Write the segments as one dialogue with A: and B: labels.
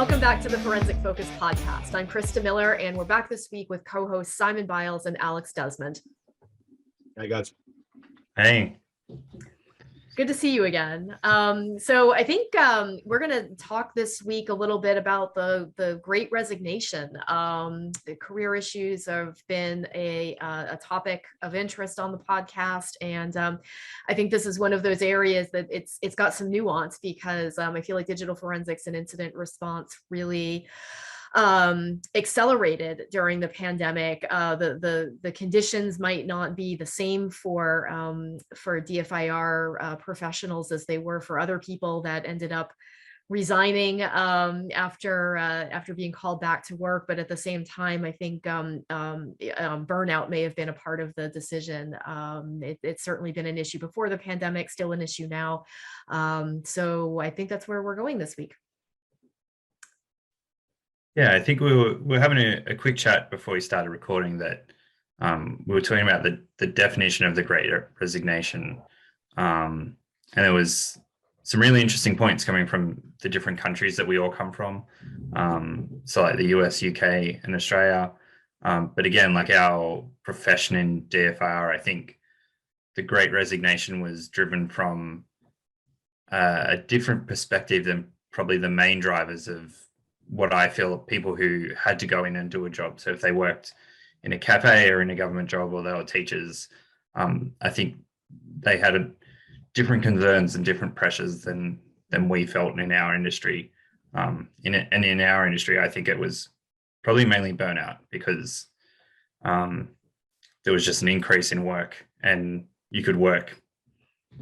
A: Welcome back to the Forensic Focus podcast. I'm Christa Miller, and we're back this week with co-hosts Simon Biles and Alex Desmond.
B: Hey, guys.
C: Hey.
A: Good to see you again. So I think we're going to talk this week a little bit about the Great Resignation. The career issues have been a topic of interest on the podcast, and I think this is one of those areas that it's got some nuance because I feel like digital forensics and incident response really accelerated during the pandemic. The conditions might not be the same for DFIR professionals as they were for other people that ended up resigning after being called back to work. But at the same time, I think burnout may have been a part of the decision. It's certainly been an issue before the pandemic, still an issue now. So I think that's where we're going this week.
C: Yeah, I think we were having a quick chat before we started recording that we were talking about the definition of the Great Resignation. And there was some really interesting points coming from the different countries that we all come from. So like the US, UK, and Australia. But again, like our profession in DFIR, I think the Great Resignation was driven from a different perspective than probably the main drivers of what I feel people who had to go in and do a job. So if they worked in a cafe or in a government job or they were teachers, I think they had different concerns and different pressures than we felt in our industry. In our industry, I think it was probably mainly burnout because there was just an increase in work, and you could work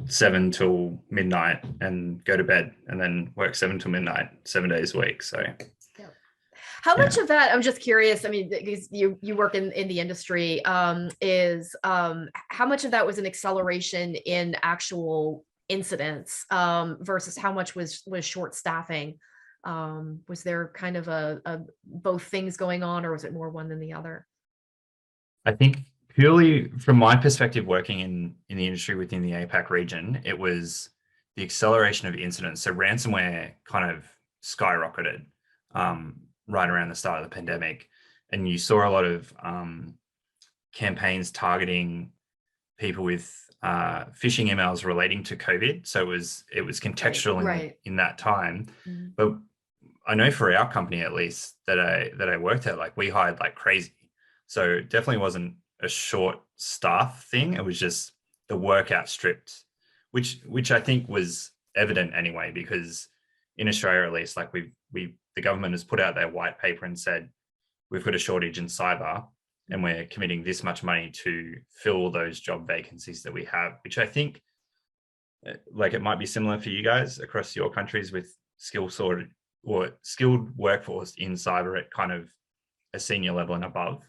C: 7 till midnight and go to bed and then work 7 till midnight, 7 days a week. So
A: how much of that, I'm just curious, I mean, because you work in the industry, is how much of that was an acceleration in actual incidents versus how much was short staffing? Was there kind of a both things going on, or was it more one than the other?
C: I think purely from my perspective, working in the industry within the APAC region, it was the acceleration of incidents. So ransomware kind of skyrocketed right around the start of the pandemic. And you saw a lot of campaigns targeting people with phishing emails relating to COVID. So it was contextual in that time. Mm-hmm. But I know for our company, at least, that I worked at, like we hired like crazy. So it definitely wasn't a short staff thing. It was just the work outstripped, which I think was evident anyway, because in Australia, at least, like the government has put out their white paper and said, we've got a shortage in cyber and we're committing this much money to fill those job vacancies that we have, which I think like it might be similar for you guys across your countries with skilled workforce in cyber at kind of a senior level and above.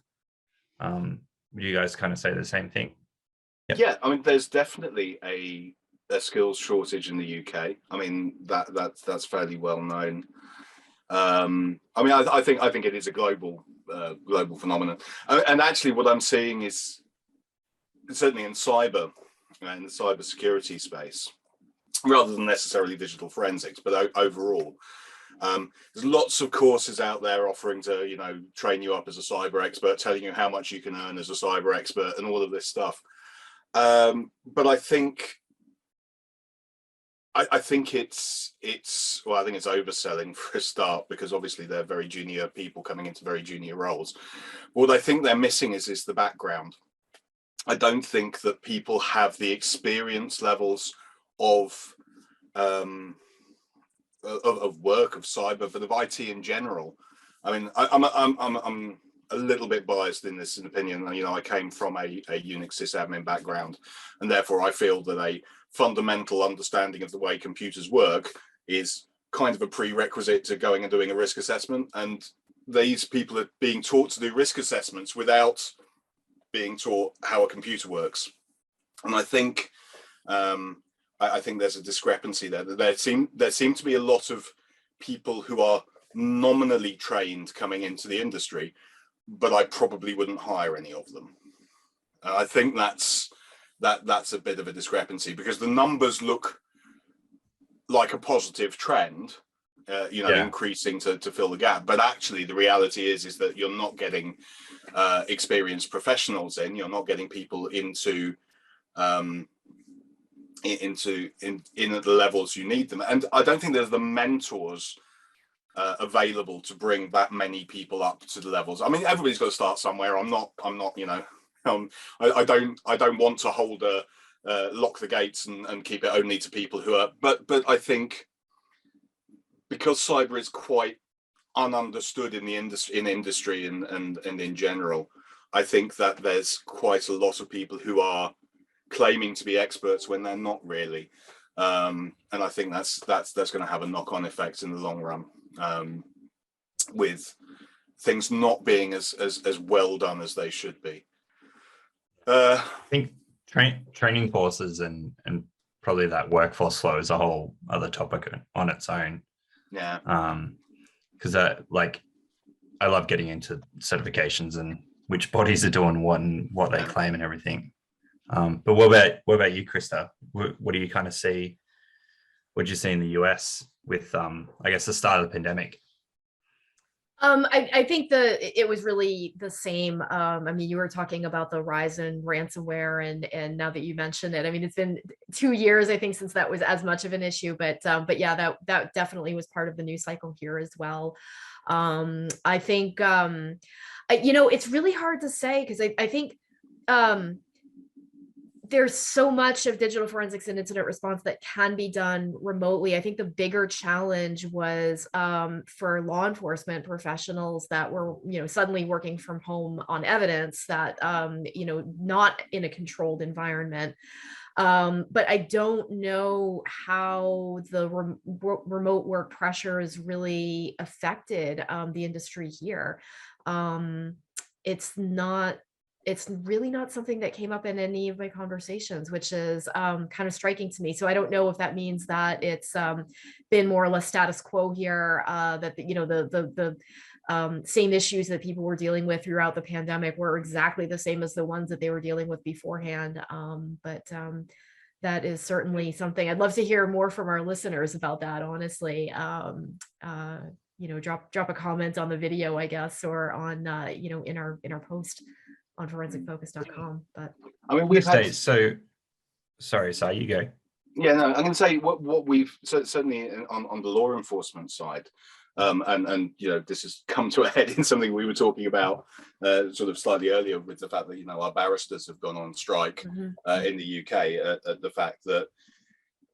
C: Would you guys kind of say the same thing?
B: Yep. Yeah, I mean, there's definitely a skills shortage in the UK. I mean, that's fairly well known. I mean, I think it is a global phenomenon, and actually, what I'm seeing is certainly in cyber, in the cyber security space, rather than necessarily digital forensics, but overall. There's lots of courses out there offering to, train you up as a cyber expert, telling you how much you can earn as a cyber expert and all of this stuff. But I think it's overselling for a start, because obviously they're very junior people coming into very junior roles. What I think they're missing is the background. I don't think that people have the experience levels of work, of cyber, but of IT in general. I mean, I'm a little bit biased in this opinion. I came from a Unix sysadmin background, and therefore I feel that a fundamental understanding of the way computers work is kind of a prerequisite to going and doing a risk assessment. And these people are being taught to do risk assessments without being taught how a computer works. And I think there's a discrepancy there. There seem to be a lot of people who are nominally trained coming into the industry, but I probably wouldn't hire any of them. I think that's a bit of a discrepancy, because the numbers look like a positive trend, increasing to fill the gap. But actually, the reality is that you're not getting experienced professionals in. You're not getting people into at the levels you need them. And I don't think there's the mentors available to bring that many people up to the levels. I mean, everybody's got to start somewhere. I'm not I don't want to hold lock the gates and keep it only to people who are, but I think because cyber is quite ununderstood in the industry and in general, I think that there's quite a lot of people who are claiming to be experts when they're not really, and I think that's going to have a knock-on effect in the long run, with things not being as well done as they should be.
C: I think training courses and probably that workforce flow is a whole other topic on its own.
B: Yeah.
C: Because I love getting into certifications and which bodies are doing what and what they claim and everything. But what about you, Christa? What do you kind of see? What did you see in the US with I guess the start of the pandemic?
A: I think it was really the same. I mean, you were talking about the rise in ransomware, and now that you mention it, I mean, it's been 2 years, I think, since that was as much of an issue. But yeah, that definitely was part of the news cycle here as well. I think it's really hard to say, because I think there's so much of digital forensics and incident response that can be done remotely. I think the bigger challenge was for law enforcement professionals that were, suddenly working from home on evidence that, not in a controlled environment. But I don't know how the remote work pressures really affected the industry here. It's really not something that came up in any of my conversations, which is kind of striking to me. So I don't know if that means that it's been more or less status quo here, that the same issues that people were dealing with throughout the pandemic were exactly the same as the ones that they were dealing with beforehand. But that is certainly something I'd love to hear more from our listeners about that, honestly. Drop a comment on the video, I guess, or on in our post on forensicfocus.com. But
B: I mean, we've had
C: sorry, you go.
B: Yeah, no, I'm going to say what we've certainly on the law enforcement side, and this has come to a head in something we were talking about sort of slightly earlier, with the fact that our barristers have gone on strike in the UK, at the fact that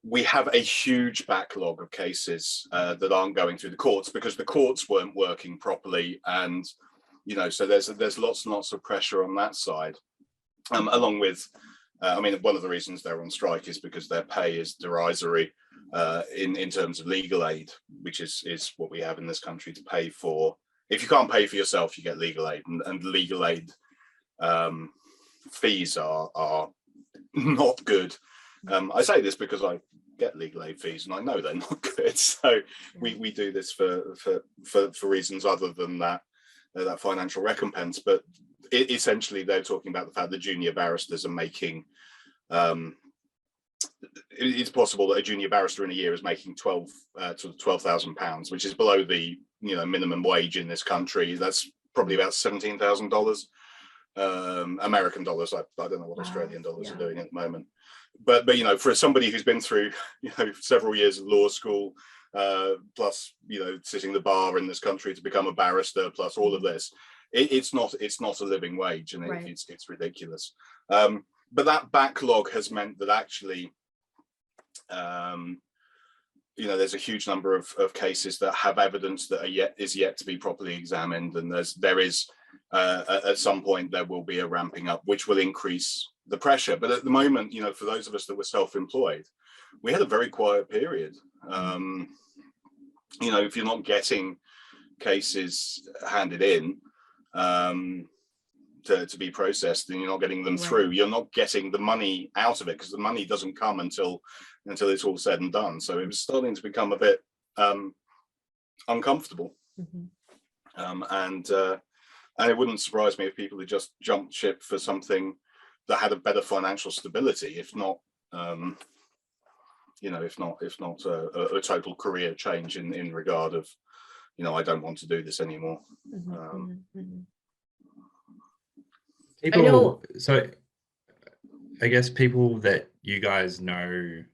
B: we have a huge backlog of cases that aren't going through the courts because the courts weren't working properly, and so there's lots and lots of pressure on that side, along with one of the reasons they're on strike is because their pay is derisory in terms of legal aid, which is what we have in this country to pay for. If you can't pay for yourself, you get legal aid, and legal aid fees are not good. I say this because I get legal aid fees and I know they're not good. So we do this for reasons other than that financial recompense. But essentially, they're talking about the fact that junior barristers are making. It's possible that a junior barrister in a year is making £12,000, which is below the minimum wage in this country. That's probably about $17,000 American dollars. I don't know what Australian dollars are doing at the moment. But for somebody who's been through several years of law school, plus sitting the bar in this country to become a barrister, plus all of this, it's not a living wage, and it's ridiculous. But that backlog has meant that actually, there's a huge number of cases that have evidence that is yet to be properly examined, and there is at some point there will be a ramping up, which will increase the pressure. But at the moment, for those of us that were self-employed, we had a very quiet period. If you're not getting cases handed in to be processed, and you're not getting them through, you're not getting the money out of it, because the money doesn't come until it's all said and done. So it was starting to become a bit uncomfortable. And it wouldn't surprise me if people had just jumped ship for something that had a better financial stability, if not if not a total career change in regard of, I don't want to do this anymore.
A: I know.
C: So I guess people that you guys know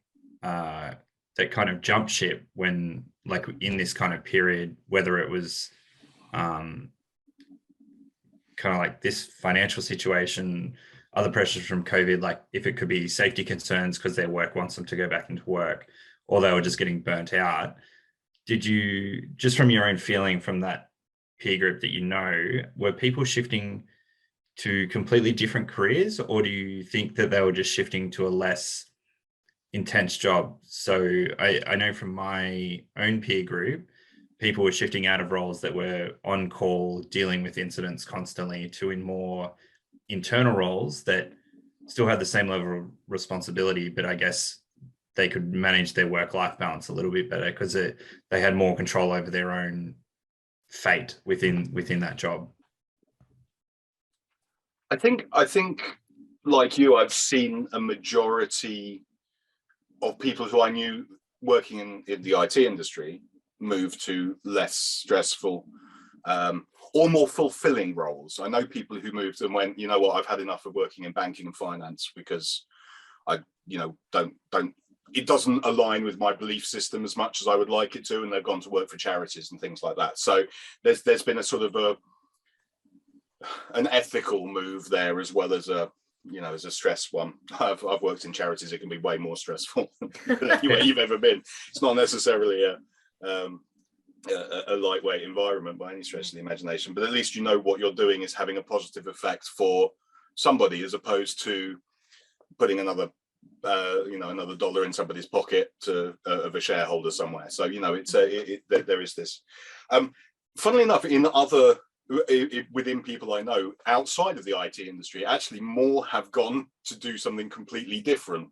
C: that kind of jump ship when, like, in this kind of period, whether it was kind of like this financial situation, other pressures from COVID, like if it could be safety concerns because their work wants them to go back into work, or they were just getting burnt out. Did you, just from your own feeling from that peer group that were people shifting to completely different careers, or do you think that they were just shifting to a less intense job? So I know from my own peer group, people were shifting out of roles that were on call, dealing with incidents constantly, to in more internal roles that still had the same level of responsibility, but I guess they could manage their work-life balance a little bit better because they had more control over their own fate within that job.
B: I think like you, I've seen a majority of people who I knew working in the IT industry move to less stressful or more fulfilling roles. I know people who moved and went, you know what, I've had enough of working in banking and finance because I, don't it doesn't align with my belief system as much as I would like it to, and they've gone to work for charities and things like that. So there's been a sort of an ethical move there, as well as as a stress one. I've worked in charities; it can be way more stressful than anywhere you've ever been. It's not necessarily a lightweight environment by any stretch of the imagination, but at least what you're doing is having a positive effect for somebody, as opposed to putting another another dollar in somebody's pocket of a shareholder somewhere. So there is this. Funnily enough, within people I know outside of the IT industry, actually more have gone to do something completely different,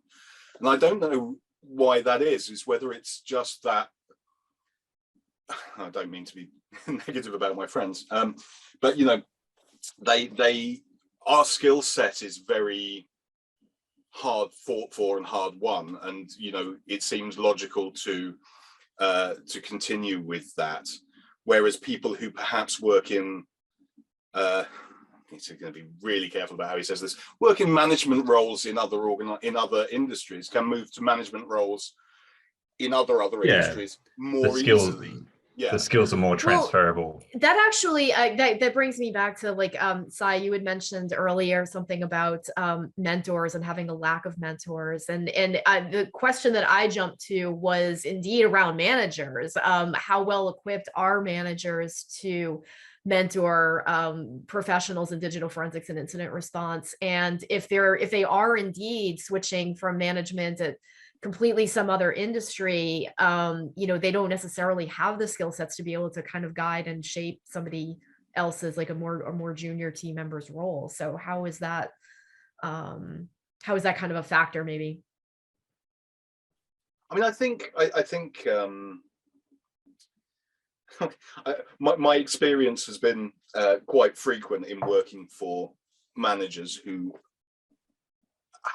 B: and I don't know why that is whether it's just that. I don't mean to be negative about my friends, but our skill set is very hard fought for and hard won, and it seems logical to continue with that. Whereas people who perhaps work in, he's going to be really careful about how he says this, work in management roles in other industries can move to management roles in other industries more easily. Yeah,
C: the skills are more transferable.
A: Well, that actually that brings me back to, like, Sai, you had mentioned earlier something about mentors and having a lack of mentors, and the question that I jumped to was indeed around managers. How well equipped are managers to mentor professionals in digital forensics and incident response? And if they are indeed switching from management at completely some other industry, they don't necessarily have the skill sets to be able to kind of guide and shape somebody else's, like a more junior team member's role. So how is that kind of a factor, maybe?
B: I mean, I think my experience has been quite frequent in working for managers who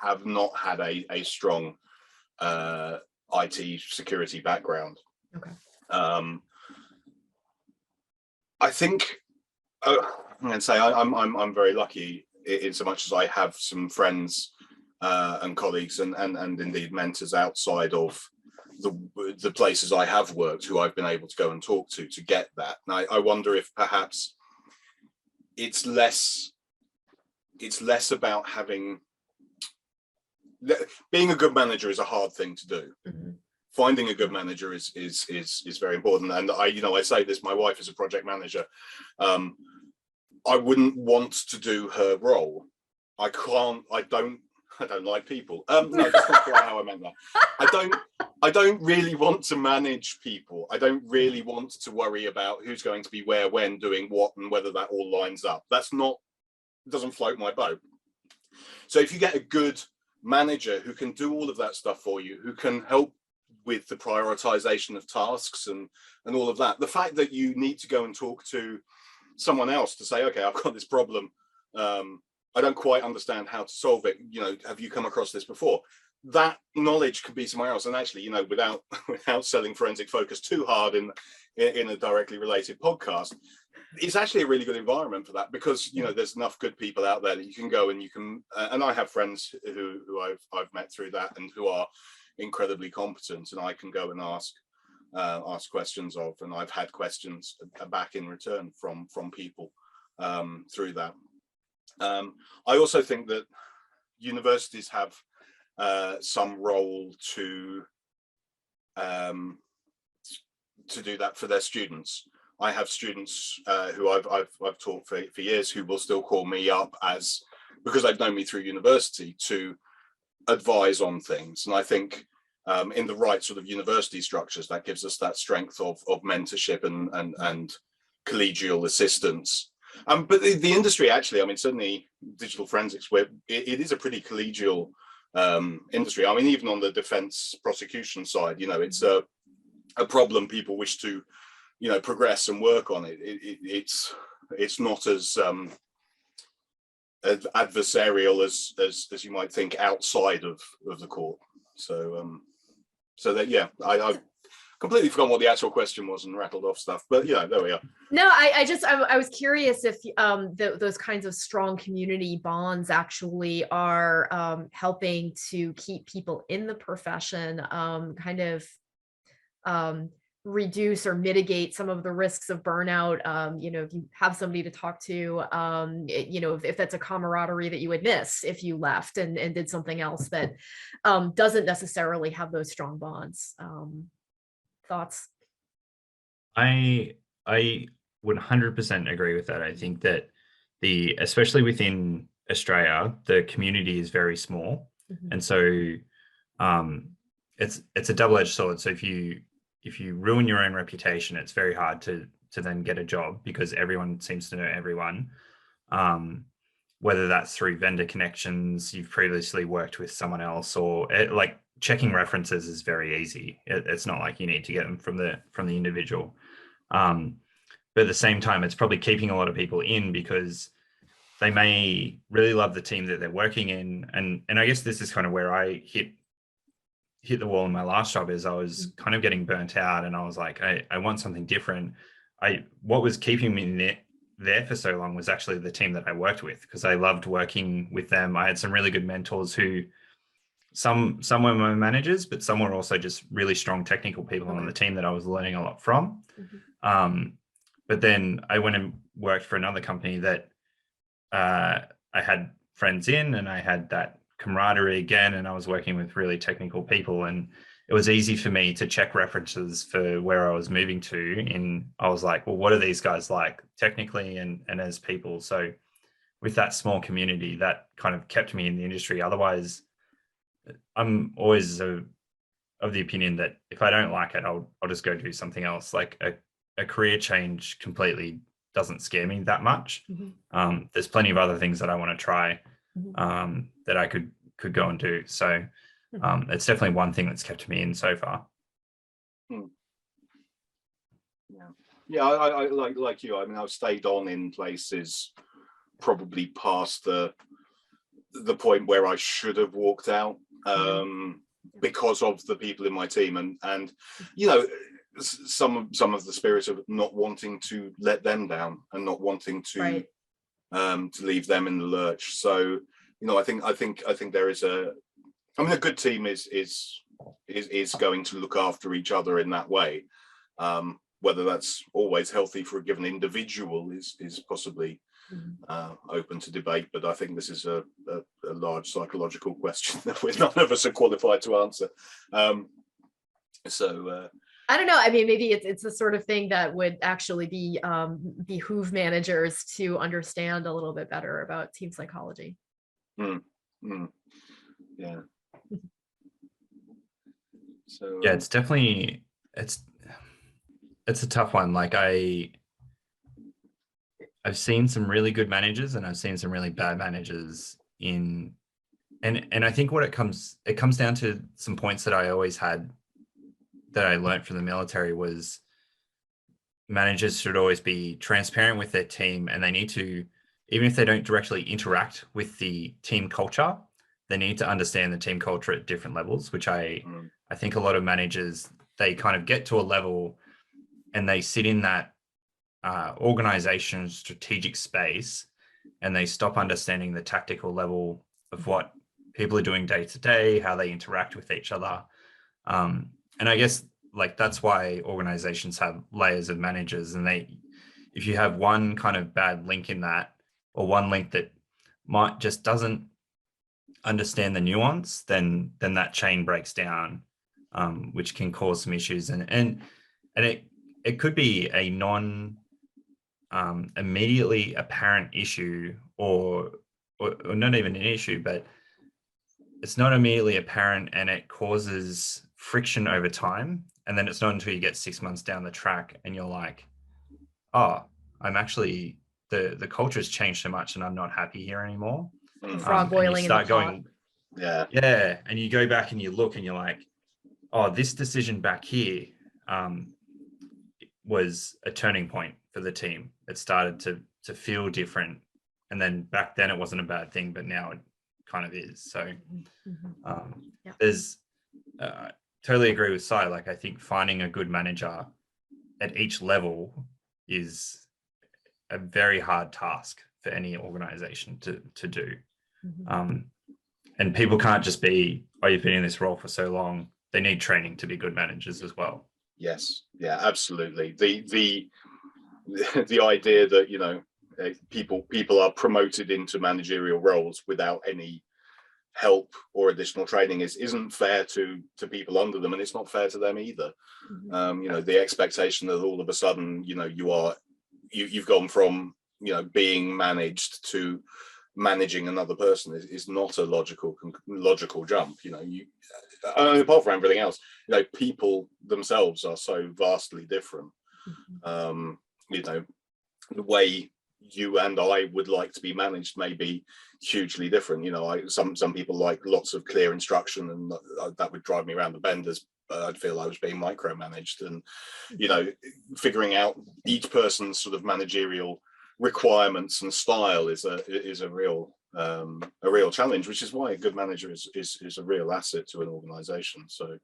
B: have not had a strong IT security background.
A: Okay.
B: I think I'm going to say I'm very lucky in so much as I have some friends and colleagues and indeed mentors outside of the places I have worked, who I've been able to go and talk to get that. And I wonder if perhaps it's less about having. Being a good manager is a hard thing to do. Mm-hmm. Finding a good manager is very important. And I say this, my wife is a project manager. I wouldn't want to do her role. I don't like people. No, that's not quite how I meant that. I don't really want to manage people. I don't really want to worry about who's going to be where, when, doing what, and whether that all lines up. Doesn't float my boat. So if you get a good manager who can do all of that stuff for you, who can help with the prioritization of tasks and all of that, the fact that you need to go and talk to someone else to say, okay, I've got this problem, I don't quite understand how to solve it, have you come across this before? that knowledge could be somewhere else. And actually, without selling Forensic Focus too hard in a directly related podcast, it's actually a really good environment for that, because there's enough good people out there that you can go and you can and I have friends who I've met through that and who are incredibly competent, and I can go and ask questions of, and I've had questions back in return from people through that. I also think that universities have some role to do that for their students. I have students who I've taught for years who will still call me up because they've known me through university to advise on things. And I think in the right sort of university structures, that gives us that strength of mentorship and collegial assistance. But the industry, actually, I mean, certainly digital forensics, where it is a pretty collegial industry. I mean, even on the defense prosecution side, it's a problem people wish to, progress and work on it. It's not as adversarial as you might think outside of the court. So that, yeah, I completely forgot what the actual question was and rattled off stuff, but yeah, there we are.
A: No, I was curious if those kinds of strong community bonds actually are helping to keep people in the profession, kind of reduce or mitigate some of the risks of burnout. If you have somebody to talk to, if that's a camaraderie that you would miss if you left and did something else that doesn't necessarily have those strong bonds. Thoughts?
C: I would 100% agree with that. I think that especially within Australia, the community is very small, and so it's a double-edged sword. So if you ruin your own reputation, it's very hard to then get a job, because everyone seems to know everyone. Whether that's through vendor connections, you've previously worked with someone else, or like checking references is very easy. It's not like you need to get them from the individual. But at the same time, it's probably keeping a lot of people in because they may really love the team that they're working in. And I guess this is kind of where I hit the wall in my last job, is I was kind of getting burnt out, and I was like, I want something different. What was keeping me there for so long was actually the team that I worked with, because I loved working with them. I had some really good mentors who some were my managers, but some were also just really strong technical people on the team that I was learning a lot from. But then I went and worked for another company that I had friends in, and I had that camaraderie again, and I was working with really technical people, and it was easy for me to check references for where I was moving to. And I was like, well, what are these guys like technically and as people? So with that small community, that kind of kept me in the industry. Otherwise, I'm always of the opinion that if I don't like it, I'll just go do something else. Like a career change completely doesn't scare me that much. There's plenty of other things that I want to try that I could go and do. So it's definitely one thing that's kept me in so far.
B: Yeah, I like you. I mean, I've stayed on in places probably past the point where I should have walked out because of the people in my team, and some of the spirit of not wanting to let them down and not wanting to leave them in the lurch. So I think there is a good team is going to look after each other in that way. Whether that's always healthy for a given individual is possibly open to debate, but I think this is a large psychological question that none of us are qualified to answer.
A: I don't know. I mean, maybe it's the sort of thing that would actually be behoove managers to understand a little bit better about team psychology.
B: Yeah. So
C: yeah, it's definitely it's a tough one. Like I've seen some really good managers and I've seen some really bad managers and I think what it comes down to some points that I always had that I learned from the military was managers should always be transparent with their team, and they need to, even if they don't directly interact with the team culture, they need to understand the team culture at different levels, which I think a lot of managers, they kind of get to a level and they sit in that organization strategic space, and they stop understanding the tactical level of what people are doing day to day, how they interact with each other. And I guess like that's why organizations have layers of managers, and if you have one kind of bad link in that, or one link that might just doesn't understand the nuance, then that chain breaks down, which can cause some issues. And it could be a non immediately apparent issue, or not even an issue, but it's not immediately apparent, and it causes friction over time. And then it's not until you get 6 months down the track and you're like, oh, I'm actually, the culture's changed so much and I'm not happy here anymore.
A: Frog boiling in the pot.
C: Yeah. And you go back and you look and you're like, oh, this decision back here was a turning point for the team. It started to feel different. And then back then it wasn't a bad thing, but now it kind of is. So there's totally agree with Si. Like, I think finding a good manager at each level is a very hard task for any organization to do. And people can't just be, oh, you've been in this role for so long. They need training to be good managers as well.
B: Yes, yeah, absolutely. The idea that, you know, people are promoted into managerial roles without any help or additional training isn't fair to people under them, and it's not fair to them either. You know, the expectation that all of a sudden, you know, you've gone from, you know, being managed to managing another person is not a logical jump. You know, apart from everything else, you know, people themselves are so vastly different. You know, the way you and I would like to be managed may be hugely different. You know, some people like lots of clear instruction, and that would drive me around the bend, as I'd feel I was being micromanaged. And, you know, figuring out each person's sort of managerial requirements and style is a real challenge, which is why a good manager is a real asset to an organization. So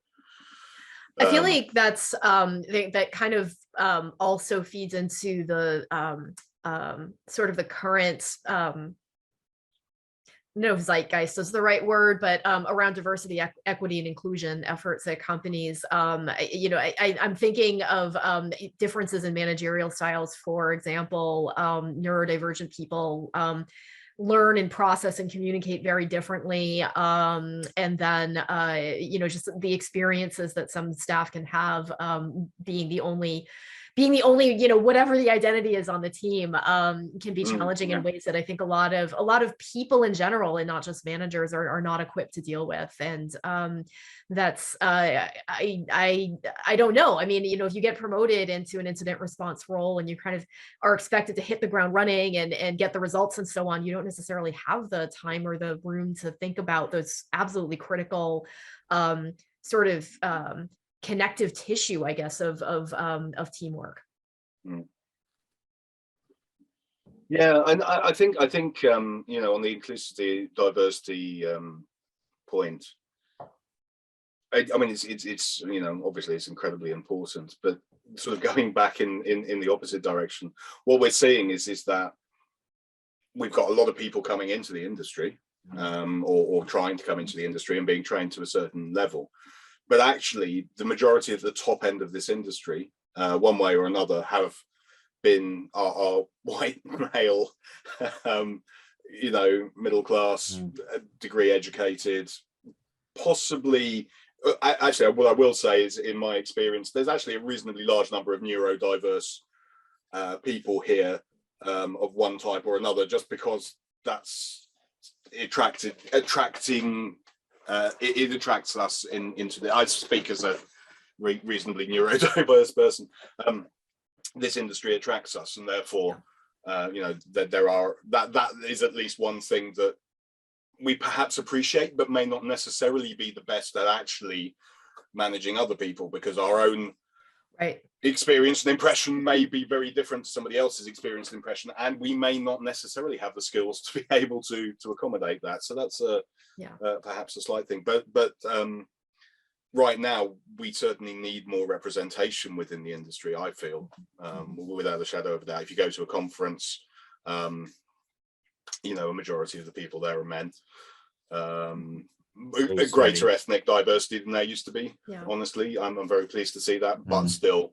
A: I feel like that's that kind of also feeds into the sort of the current no zeitgeist is the right word, but around diversity, equity, and inclusion efforts at companies. You know, I'm thinking of differences in managerial styles. For example, neurodivergent people learn and process and communicate very differently. And then, you know, just the experiences that some staff can have being the only, you know, whatever the identity is on the team, can be challenging in ways that I think a lot of people in general, and not just managers, are not equipped to deal with. And that's I don't know. I mean, you know, if you get promoted into an incident response role and you kind of are expected to hit the ground running and get the results and so on, you don't necessarily have the time or the room to think about those absolutely critical sort of connective tissue, I guess, of teamwork.
B: Yeah, and I think you know, on the inclusivity, diversity point, I mean, it's you know, obviously it's incredibly important, but sort of going back in the opposite direction, what we're seeing is that we've got a lot of people coming into the industry, or trying to come into the industry and being trained to a certain level. But actually, the majority of the top end of this industry, one way or another, have been are white male, you know, middle class, degree educated, possibly. Actually, what I will say is, in my experience, there's actually a reasonably large number of neurodiverse people here, of one type or another, just because that's attracting. It attracts us into the. I speak as a reasonably neurodiverse person. This industry attracts us, and therefore, you know, that is at least one thing that we perhaps appreciate, but may not necessarily be the best at actually managing other people, because our own
A: Right.
B: Experience and impression may be very different to somebody else's experience and impression, and we may not necessarily have the skills to be able to accommodate that. So that's perhaps a slight thing, but right now we certainly need more representation within the industry, I feel, without a shadow of a doubt. If you go to a conference, you know, a majority of the people there are men. A greater ethnic diversity than there used to be. Honestly, I'm very pleased to see that, but still,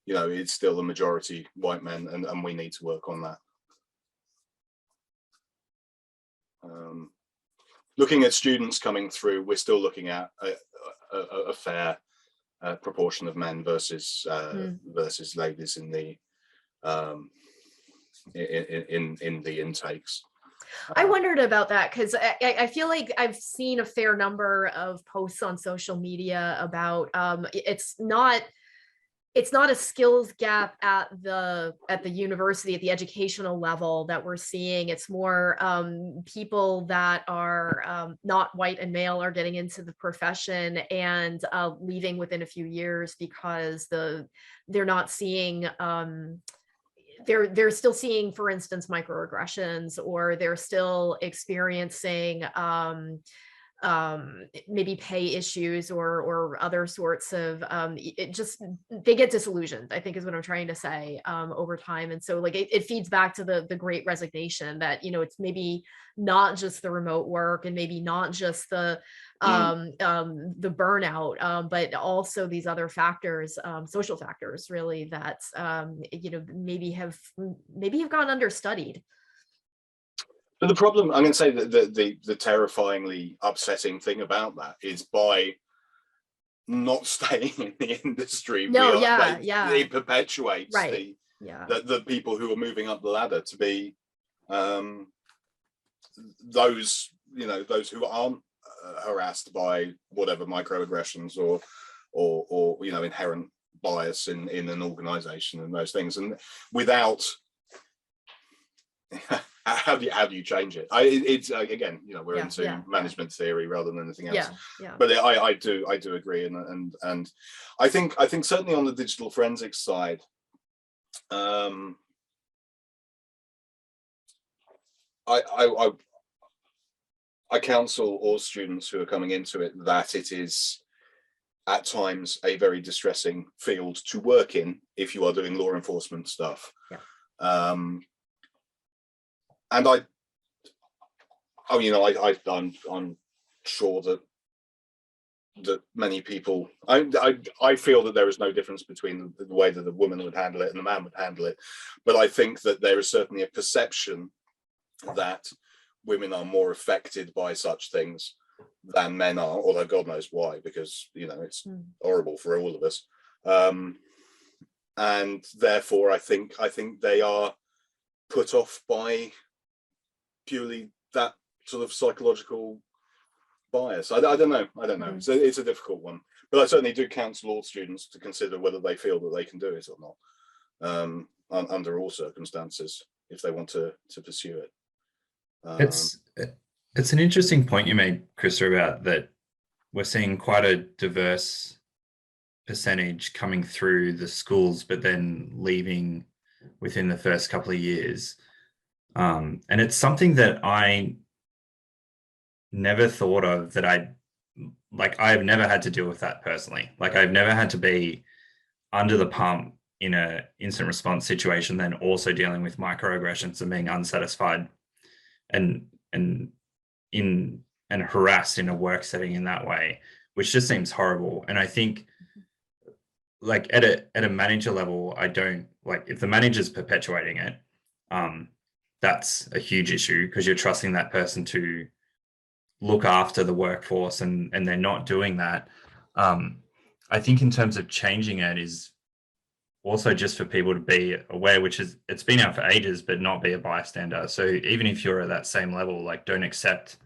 B: you know, it's still a majority white men, and we need to work on that. Looking at students coming through, we're still looking at a fair proportion of men versus ladies in the in the intakes.
A: I wondered about that because I feel like I've seen a fair number of posts on social media about it's not a skills gap at the university, at the educational level that we're seeing. It's more people that are not white and male are getting into the profession and leaving within a few years because they're not seeing they're still seeing, for instance, microaggressions, or they're still experiencing maybe pay issues or other sorts of they get disillusioned, I think is what I'm trying to say, over time. And so like it feeds back to the great resignation, that, you know, it's maybe not just the remote work and maybe not just the burnout, but also these other factors, social factors, really, that you know, maybe have gone understudied.
B: But the problem, I'm going to say that the terrifyingly upsetting thing about that is, by not staying in the industry, it perpetuates the people who are moving up the ladder to be those, you know, those who aren't harassed by whatever microaggressions or you know, inherent bias in an organization and those things, and without how do you change it? It's again, you know, we're into management theory rather than anything else. But I do agree, and I think certainly on the digital forensics side, I counsel all students who are coming into it that it is at times a very distressing field to work in if you are doing law enforcement stuff. And I'm sure that many people, I feel that there is no difference between the way that the woman would handle it and the man would handle it, but I think that there is certainly a perception that women are more affected by such things than men are, although God knows why, because, you know, it's horrible for all of us, and therefore I think they are put off by purely that sort of psychological bias. I don't know. So it's a difficult one, but I certainly do counsel all students to consider whether they feel that they can do it or not, under all circumstances, if they want to pursue it.
C: It's an interesting point you made, Christa, about that we're seeing quite a diverse percentage coming through the schools, but then leaving within the first couple of years. And it's something that I never thought of, that I've never had to deal with that personally. Like, I've never had to be under the pump in a instant response situation, then also dealing with microaggressions and being unsatisfied and harassed in a work setting in that way, which just seems horrible. And I think, like, at a manager level, I don't like, if the manager's perpetuating it, that's a huge issue, because you're trusting that person to look after the workforce, and they're not doing that. I think in terms of changing it is also just for people to be aware, which is, it's been out for ages, but not be a bystander. So even if you're at that same level, like, don't accept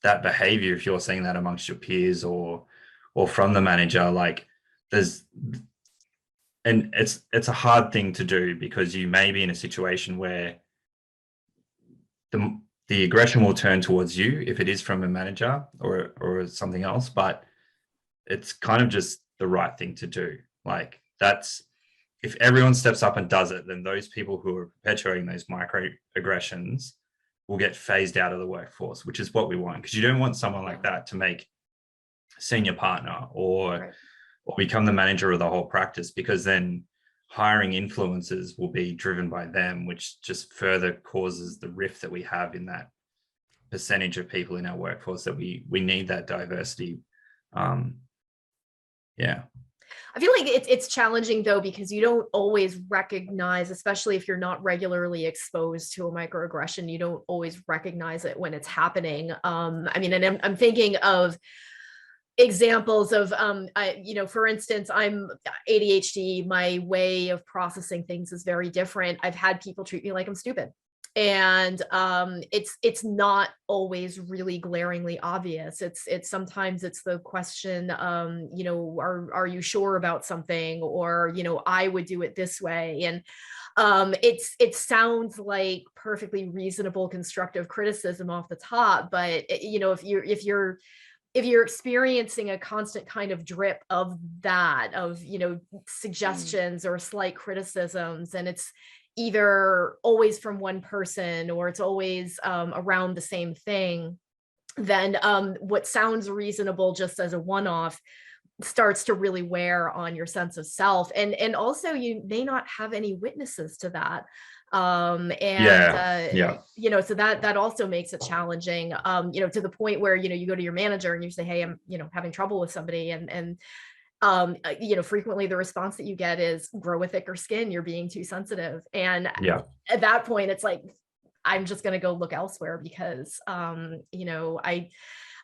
C: that behavior if you're seeing that amongst your peers or from the manager. Like, and it's a hard thing to do, because you may be in a situation where the aggression will turn towards you if it is from a manager or something else, but it's kind of just the right thing to do. Like, that's, if everyone steps up and does it, then those people who are perpetuating those microaggressions will get phased out of the workforce, which is what we want, because you don't want someone like that to make senior partner or become the manager of the whole practice, because then hiring influencers will be driven by them, which just further causes the rift that we have in that percentage of people in our workforce, that we need that diversity. Yeah.
A: I feel like it's challenging though, because you don't always recognize, especially if you're not regularly exposed to a microaggression, you don't always recognize it when it's happening. I mean, and I'm thinking of examples of, for instance, I'm ADHD, my way of processing things is very different. I've had people treat me like I'm stupid. And it's not always really glaringly obvious. It's sometimes it's the question, are you sure about something, or I would do it this way. And it sounds like perfectly reasonable constructive criticism off the top, but if you're experiencing a constant kind of drip of that, of suggestions or slight criticisms, and it's either always from one person or it's always around the same thing, then what sounds reasonable just as a one-off starts to really wear on your sense of self. And also you may not have any witnesses to that. So that also makes it challenging, to the point where, you go to your manager and you say, hey, I'm, having trouble with somebody, and frequently the response that you get is grow a thicker skin, you're being too sensitive. And at that point, it's like, I'm just going to go look elsewhere, because,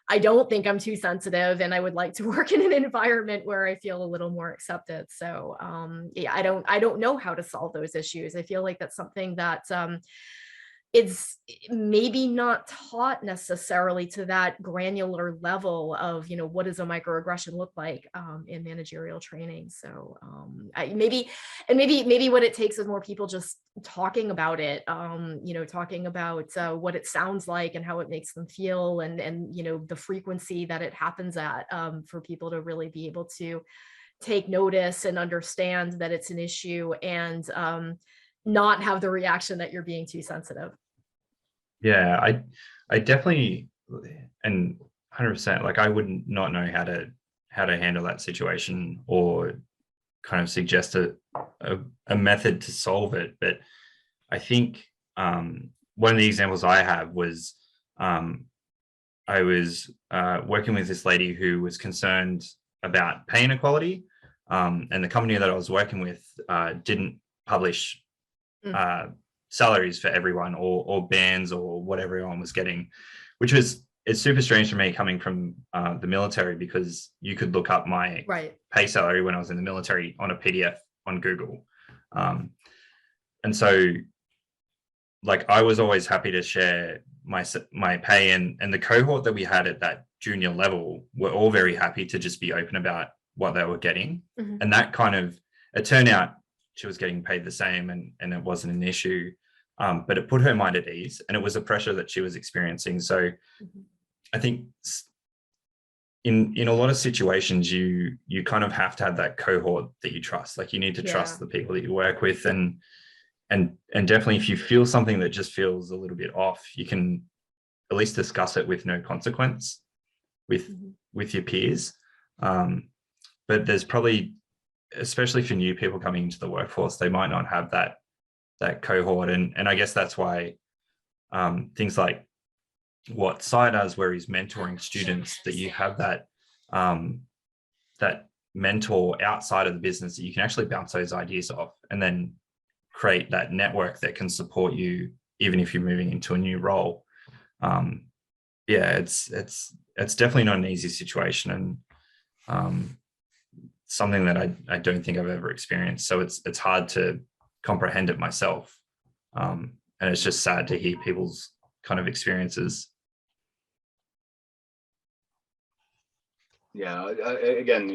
A: I don't think I'm too sensitive, and I would like to work in an environment where I feel a little more accepted. So, I don't know how to solve those issues. I feel like that's something that, it's maybe not taught necessarily to that granular level of, what does a microaggression look like in managerial training. So maybe what it takes is more people just talking about it, talking about what it sounds like and how it makes them feel, and the frequency that it happens at, for people to really be able to take notice and understand that it's an issue, and not have the reaction that you're being too sensitive.
C: Yeah, I definitely, and 100%, like I would not know how to handle that situation or kind of suggest a method to solve it. But I think one of the examples I have was I was working with this lady who was concerned about pay inequality, and the company that I was working with didn't publish salaries for everyone, or bands, or what everyone was getting, which it's super strange for me coming from the military, because you could look up my pay salary when I was in the military on a PDF on Google. And so like I was always happy to share my pay, and the cohort that we had at that junior level were all very happy to just be open about what they were getting. And that kind of, it turned out she was getting paid the same, and it wasn't an issue. But it put her mind at ease, and it was a pressure that she was experiencing. So I think in a lot of situations, you kind of have to have that cohort that you trust. Like you need to trust the people that you work with, and definitely if you feel something that just feels a little bit off, you can at least discuss it with no consequence with your peers. But there's probably, especially for new people coming into the workforce, they might not have that cohort, and I guess that's why things like what Sai does, where he's mentoring students, that you have that that mentor outside of the business that you can actually bounce those ideas off, and then create that network that can support you even if you're moving into a new role. It's definitely not an easy situation, and something that I don't think I've ever experienced. So it's hard to comprehend it myself, and it's just sad to hear people's kind of experiences.
B: Yeah, again,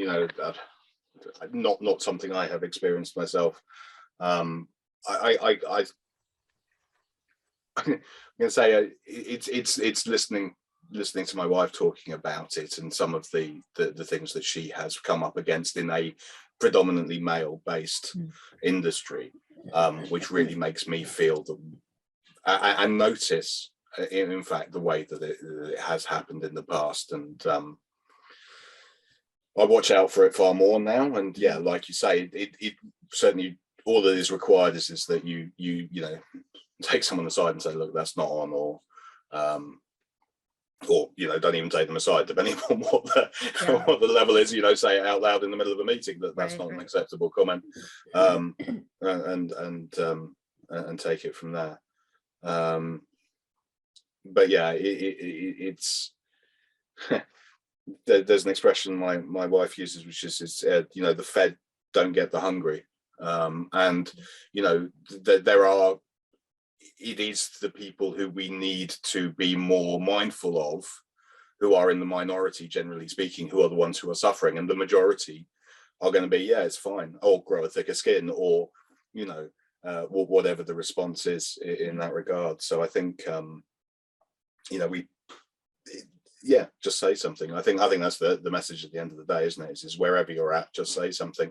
B: not something I have experienced myself. I'm gonna say it's listening to my wife talking about it, and some of the things that she has come up against in a predominantly male-based
A: Mm.
B: industry, which really makes me feel and notice, in fact, the way that it has happened in the past. And I watch out for it far more now. And yeah, like you say, it certainly, all that is required is that you know, take someone aside and say, look, that's not on, or you know, don't even take them aside, depending on what the level is, you know, say it out loud in the middle of a meeting that that's not an acceptable comment, and take it from there. But yeah, it's there's an expression my wife uses, which is you know, the fed don't get the hungry, and you know, it is the people who we need to be more mindful of, who are in the minority, generally speaking, who are the ones who are suffering, and the majority are going to be, yeah, it's fine, or grow a thicker skin, or you know, whatever the response is in that regard. So I think you know, yeah, just say something. I think that's the message at the end of the day, isn't it? Is wherever you're at, just say something.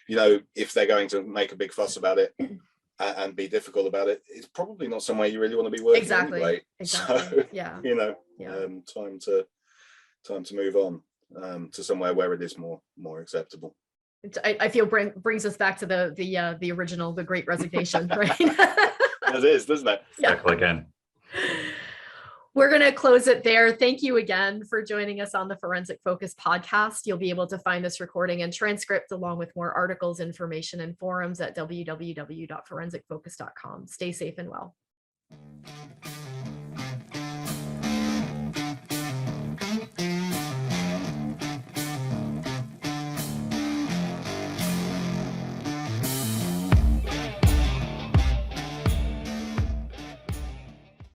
B: You know, if they're going to make a big fuss about it and be difficult about it, it's probably not somewhere you really want to be working anyway.
A: Exactly.
B: So,
A: yeah.
B: you know, time to move on to somewhere where it is more acceptable.
A: I feel brings us back to the original, the Great Resignation, right?
B: It is, doesn't it?
C: Circle again.
A: We're going to close it there. Thank you again for joining us on the Forensic Focus podcast. You'll be able to find this recording and transcript along with more articles, information, and forums at www.forensicfocus.com. Stay safe and well.